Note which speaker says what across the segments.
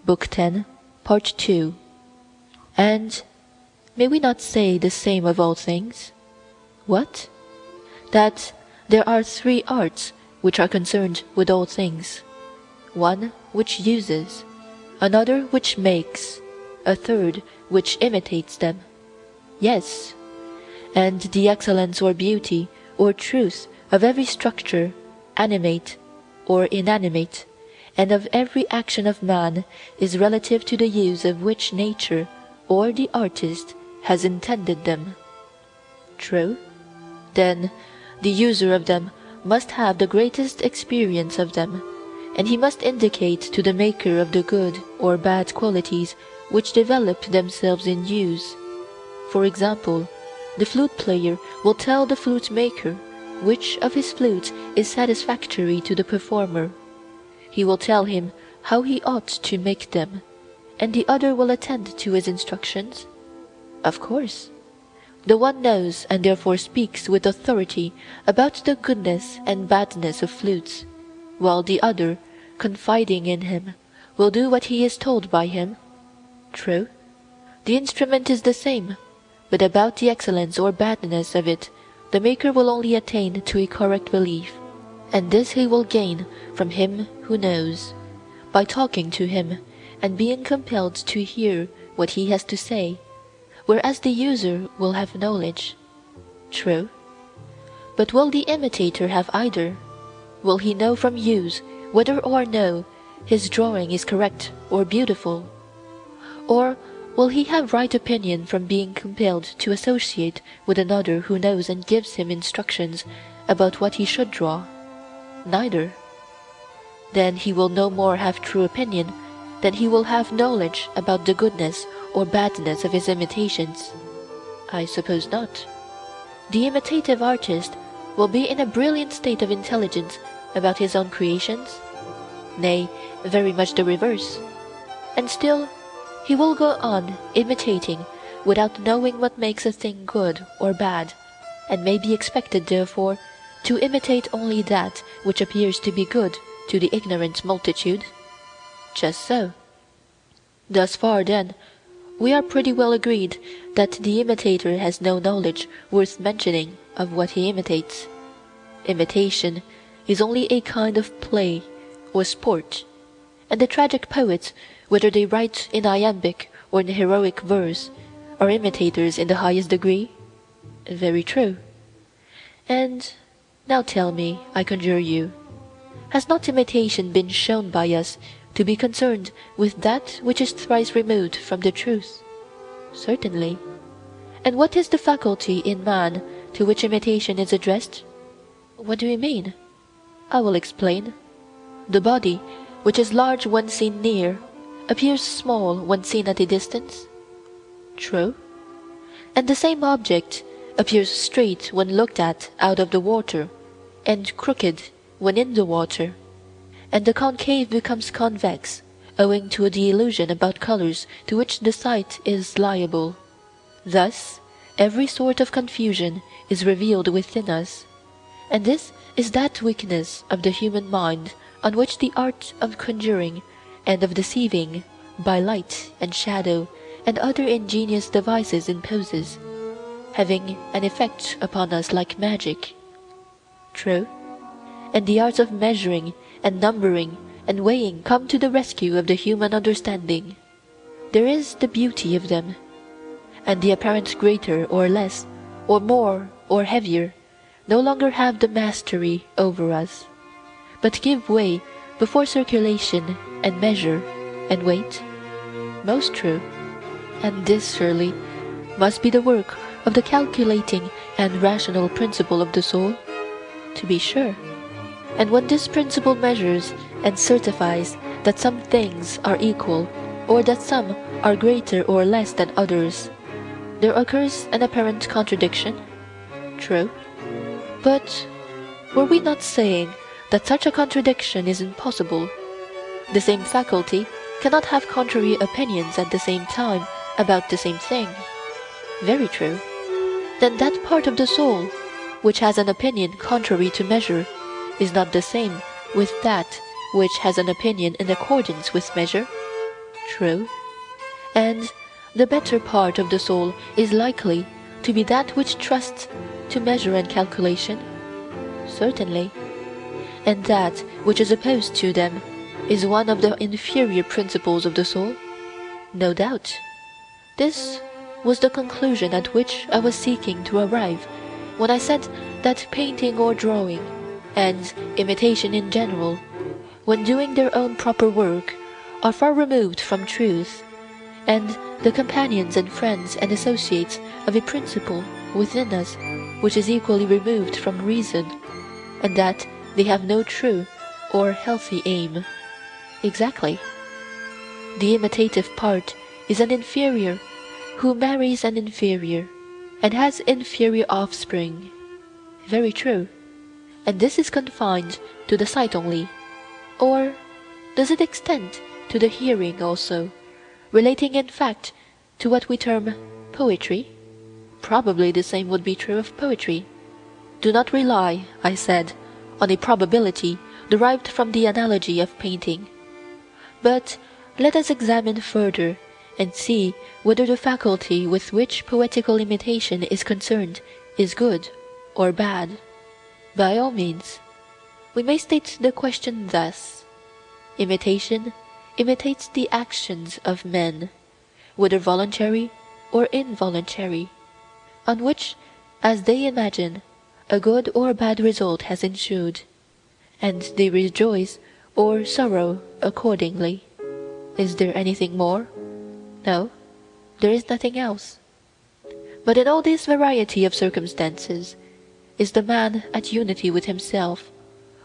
Speaker 1: Book 10, Part 2. And may we not say the same of all things? What? That there are three arts which are concerned with all things: one which uses, another which makes, a third which imitates them. Yes, and the excellence or beauty or truth of every structure, animate or inanimate, and of every action of man is relative to the use of which nature or the artist has intended them. True? Then the user of them must have the greatest experience of them, and he must indicate to the maker of the good or bad qualities which develop themselves in use. For example, the flute player will tell the flute maker which of his flutes is satisfactory to the performer. He will tell him how he ought to make them, and the other will attend to his instructions? Of course. The one knows and therefore speaks with authority about the goodness and badness of flutes, while the other, confiding in him, will do what he is told by him. True. The instrument is the same, but about the excellence or badness of it the maker will only attain to a correct belief, and this he will gain from him who knows, by talking to him and being compelled to hear what he has to say, whereas the user will have knowledge. True. But will the imitator have either? Will he know from use whether or no his drawing is correct or beautiful? Or will he have right opinion from being compelled to associate with another who knows and gives him instructions about what he should draw? Neither. Then he will no more have true opinion than he will have knowledge about the goodness or badness of his imitations. I suppose not. The imitative artist will be in a brilliant state of intelligence about his own creations? Nay, very much the reverse. And still he will go on imitating without knowing what makes a thing good or bad, and may be expected therefore to imitate only that which appears to be good to the ignorant multitude? Just so. Thus far, then, we are pretty well agreed that the imitator has no knowledge worth mentioning of what he imitates. Imitation is only a kind of play or sport, and the tragic poets, whether they write in iambic or in heroic verse, are imitators in the highest degree? Very true. And now tell me, I conjure you, has not imitation been shown by us to be concerned with that which is thrice removed from the truth? Certainly. And what is the faculty in man to which imitation is addressed? What do you mean? I will explain. The body, which is large when seen near, appears small when seen at a distance? True. And the same object appears straight when looked at out of the water, and crooked when in the water, and the concave becomes convex, owing to the illusion about colours to which the sight is liable. Thus every sort of confusion is revealed within us, and this is that weakness of the human mind on which the art of conjuring and of deceiving by light and shadow and other ingenious devices imposes, having an effect upon us like magic. True. And the arts of measuring and numbering and weighing come to the rescue of the human understanding. There is the beauty of them, and the apparent greater or less, or more or heavier, no longer have the mastery over us, but give way before circulation and measure and weight? Most true. And this surely must be the work of the calculating and rational principle of the soul? To be sure. And when this principle measures and certifies that some things are equal, or that some are greater or less than others, there occurs an apparent contradiction? True. But were we not saying that such a contradiction is impossible? The same faculty cannot have contrary opinions at the same time about the same thing. Very true. Then that part of the soul which has an opinion contrary to measure is not the same with that which has an opinion in accordance with measure? True. And the better part of the soul is likely to be that which trusts to measure and calculation? Certainly. And that which is opposed to them is one of the inferior principles of the soul? No doubt. This was the conclusion at which I was seeking to arrive when I said that painting or drawing, and imitation in general, when doing their own proper work, are far removed from truth, and the companions and friends and associates of a principle within us which is equally removed from reason, and that they have no true or healthy aim. Exactly. The imitative part is an inferior who marries an inferior, and has inferior offspring. Very true. And this is confined to the sight only, or does it extend to the hearing also, relating in fact to what we term poetry? Probably the same would be true of poetry. Do not rely, I said, on a probability derived from the analogy of painting. But let us examine further, and see whether the faculty with which poetical imitation is concerned is good or bad. By all means. We may state the question thus: imitation imitates the actions of men, whether voluntary or involuntary, on which, as they imagine, a good or bad result has ensued, and they rejoice or sorrow accordingly. Is there anything more? No, there is nothing else. But in all this variety of circumstances, is the man at unity with himself?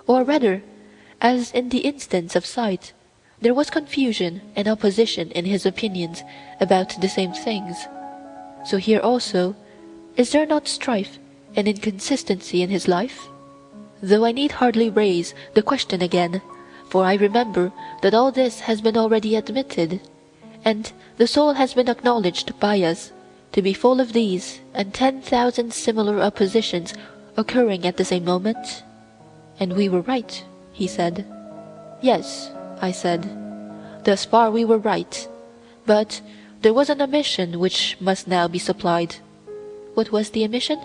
Speaker 1: Or rather, as in the instance of sight, there was confusion and opposition in his opinions about the same things, so here also is there not strife and inconsistency in his life? Though I need hardly raise the question again, for I remember that all this has been already admitted, and the soul has been acknowledged by us to be full of these and 10,000 similar oppositions occurring at the same moment. And we were right, he said. Yes, I said, thus far we were right, but there was an omission which must now be supplied. What was the omission?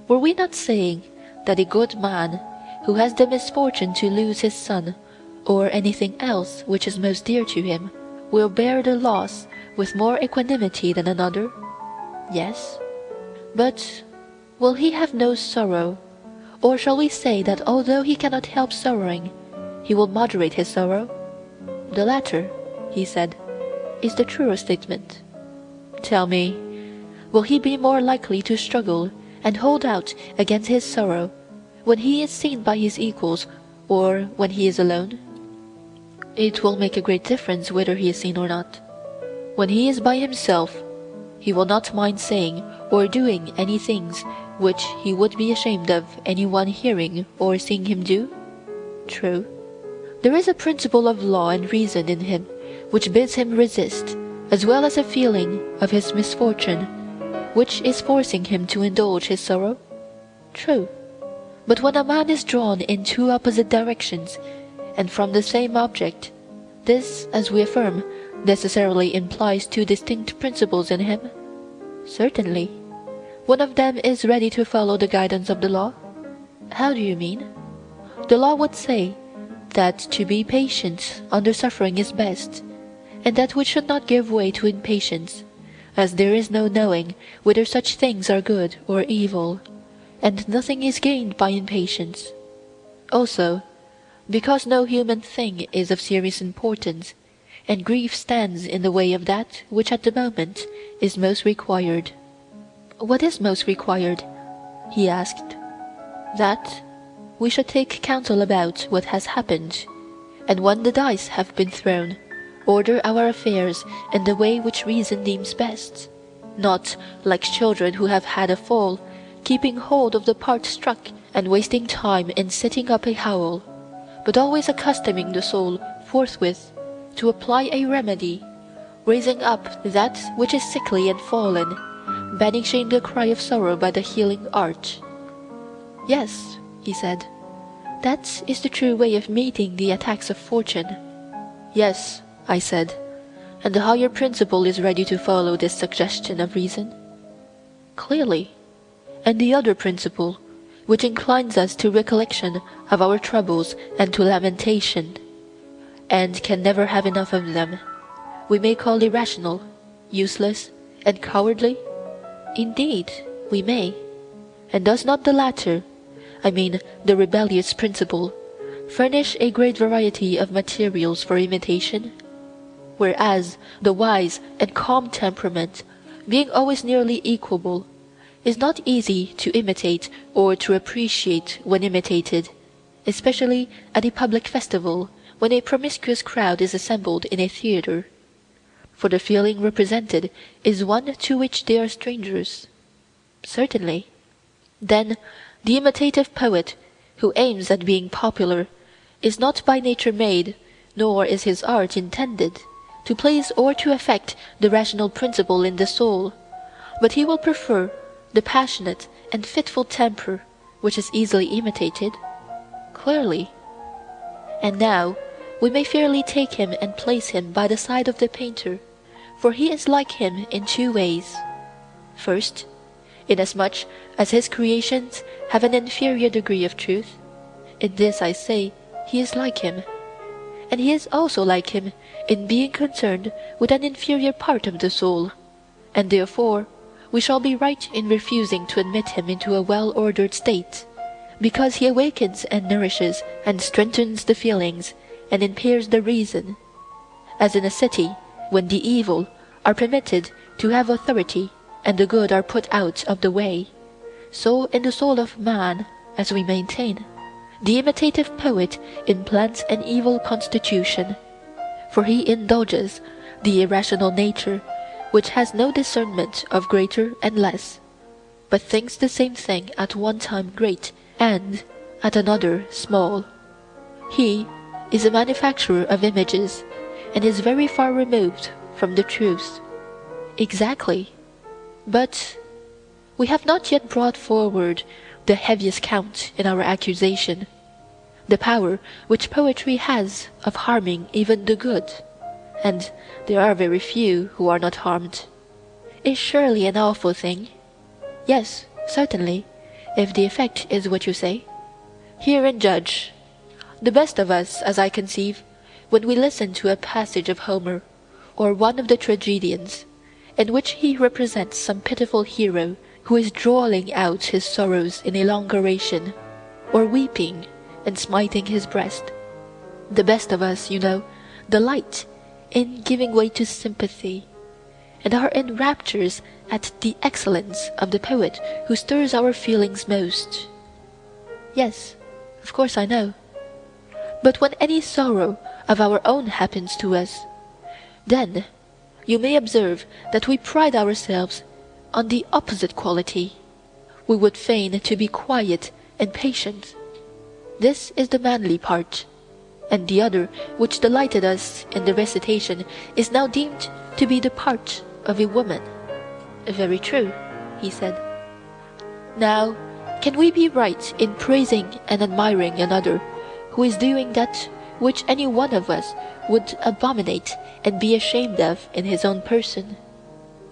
Speaker 1: Were we not saying that a good man, who has the misfortune to lose his son, or anything else which is most dear to him, will bear the loss with more equanimity than another? Yes. But will he have no sorrow? Or shall we say that although he cannot help sorrowing, he will moderate his sorrow? The latter, he said, is the truer statement. Tell me, will he be more likely to struggle and hold out against his sorrow when he is seen by his equals or when he is alone? It will make a great difference whether he is seen or not. When he is by himself, he will not mind saying or doing any things which he would be ashamed of any one hearing or seeing him do? True. There is a principle of law and reason in him which bids him resist, as well as a feeling of his misfortune, which is forcing him to indulge his sorrow? True. But when a man is drawn in two opposite directions, and from the same object, this, as we affirm, necessarily implies two distinct principles in him? Certainly. One of them is ready to follow the guidance of the law? How do you mean? The law would say that to be patient under suffering is best, and that we should not give way to impatience, as there is no knowing whether such things are good or evil, and nothing is gained by impatience. Also, because no human thing is of serious importance, and grief stands in the way of that which at the moment is most required. What is most required? He asked. That we should take counsel about what has happened, and when the dice have been thrown, order our affairs in the way which reason deems best, not, like children who have had a fall, keeping hold of the part struck and wasting time in setting up a howl, but always accustoming the soul forthwith to apply a remedy, raising up that which is sickly and fallen, banishing the cry of sorrow by the healing art. Yes, he said, that is the true way of meeting the attacks of fortune. Yes, I said, and the higher principle is ready to follow this suggestion of reason? Clearly. And the other principle, which inclines us to recollection of our troubles and to lamentation, and can never have enough of them, we may call irrational, useless, and cowardly? Indeed, we may. And does not the latter, I mean the rebellious principle, furnish a great variety of materials for imitation? Whereas the wise and calm temperament, being always nearly equable, is not easy to imitate or to appreciate when imitated, especially at a public festival, when a promiscuous crowd is assembled in a theatre, for the feeling represented is one to which they are strangers. Certainly. Then the imitative poet, who aims at being popular, is not by nature made, nor is his art intended, to please or to affect the rational principle in the soul, but he will prefer the passionate and fitful temper which is easily imitated? Clearly. And now we may fairly take him and place him by the side of the painter, for he is like him in two ways. First, inasmuch as his creations have an inferior degree of truth, in this I say he is like him, and he is also like him in being concerned with an inferior part of the soul, and therefore we shall be right in refusing to admit him into a well-ordered state, because he awakens and nourishes and strengthens the feelings and impairs the reason, as in a city when the evil are permitted to have authority and the good are put out of the way, so in the soul of man, as we maintain, the imitative poet implants an evil constitution, for he indulges the irrational nature, which has no discernment of greater and less, but thinks the same thing at one time great and at another small. He is a manufacturer of images, and is very far removed from the truth. Exactly. But we have not yet brought forward the heaviest count in our accusation, the power which poetry has of harming even the good, and there are very few who are not harmed, is surely an awful thing. Yes, certainly, if the effect is what you say. Hear and judge. The best of us, as I conceive, when we listen to a passage of Homer, or one of the tragedians, in which he represents some pitiful hero who is drawling out his sorrows in a long oration, or weeping and smiting his breast, the best of us, you know, delight in giving way to sympathy, and are in raptures at the excellence of the poet who stirs our feelings most. Yes, of course I know. But when any sorrow of our own happens to us, then you may observe that we pride ourselves on the opposite quality. We would feign to be quiet and patient. This is the manly part, and the other which delighted us in the recitation is now deemed to be the part of a woman. Very true, he said. Now, can we be right in praising and admiring another who is doing that which any one of us would abominate and be ashamed of in his own person?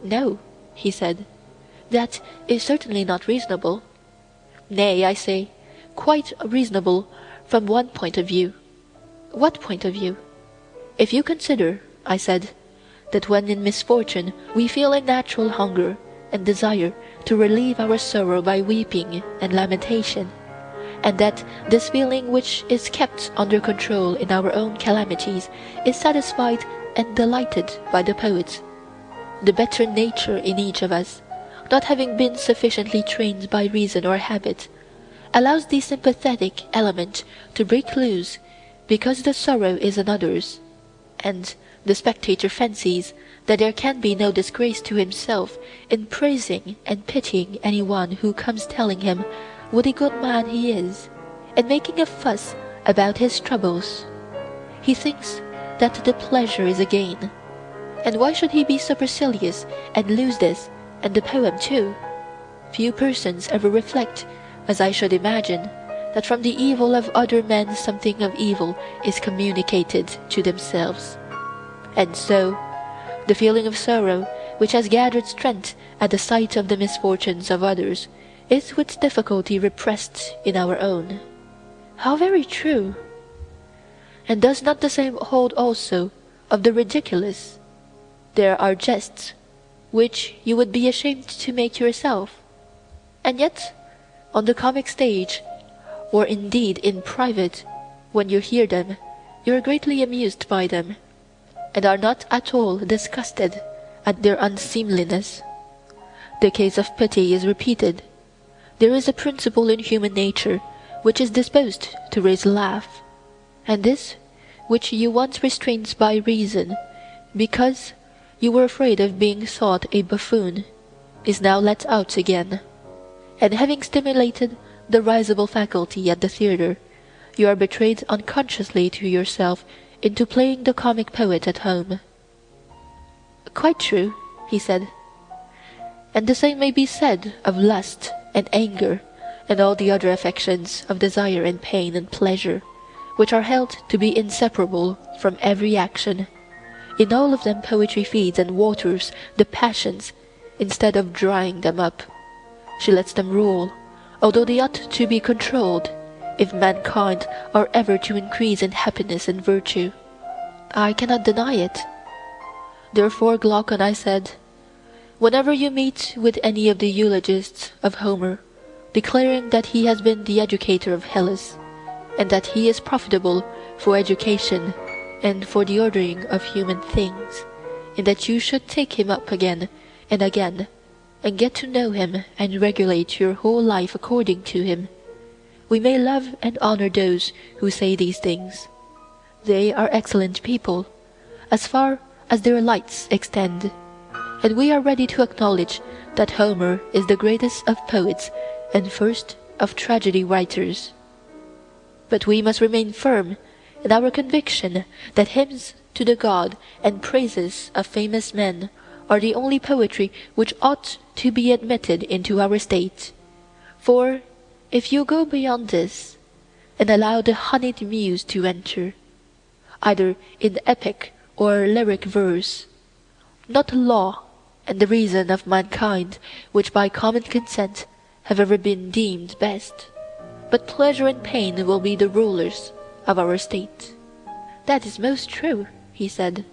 Speaker 1: No, he said, that is certainly not reasonable. Nay, I say, quite reasonable from one point of view. What point of view? If you consider, I said, that when in misfortune we feel a natural hunger and desire to relieve our sorrow by weeping and lamentation, and that this feeling which is kept under control in our own calamities is satisfied and delighted by the poet, the better nature in each of us, not having been sufficiently trained by reason or habit, allows the sympathetic element to break loose because the sorrow is another's, and the spectator fancies that there can be no disgrace to himself in praising and pitying any one who comes telling him what a good man he is, and making a fuss about his troubles. He thinks that the pleasure is a gain, and why should he be supercilious and lose this and the poem too? Few persons ever reflect, as I should imagine, that from the evil of other men something of evil is communicated to themselves. And so, The feeling of sorrow, which has gathered strength at the sight of the misfortunes of others, is with difficulty repressed in our own. How very true! And does not the same hold also of the ridiculous? There are jests which you would be ashamed to make yourself, and yet on the comic stage, or indeed in private, when you hear them, you are greatly amused by them, and are not at all disgusted at their unseemliness. The case of pity is repeated. There is a principle in human nature which is disposed to raise a laugh, and this, which you once restrained by reason, because you were afraid of being thought a buffoon, is now let out again, and having stimulated the risible faculty at the theatre, you are betrayed unconsciously to yourself into playing the comic poet at home. Quite true, he said. And the same may be said of lust and anger and all the other affections of desire and pain and pleasure, which are held to be inseparable from every action. In all of them poetry feeds and waters the passions instead of drying them up. She lets them rule, although they ought to be controlled, if mankind are ever to increase in happiness and virtue. I cannot deny it. Therefore, Glaucon, I said, whenever you meet with any of the eulogists of Homer, declaring that he has been the educator of Hellas, and that he is profitable for education and for the ordering of human things, and that you should take him up again and again, and get to know him and regulate your whole life according to him, we may love and honor those who say these things. They are excellent people, as far as their lights extend, and we are ready to acknowledge that Homer is the greatest of poets and first of tragedy writers. But we must remain firm in our conviction that hymns to the god and praises of famous men are the only poetry which ought to be admitted into our state. For if you go beyond this, and allow the honeyed muse to enter, either in epic or lyric verse, not law and the reason of mankind, which by common consent have ever been deemed best, but pleasure and pain will be the rulers of our state. That is most true, he said.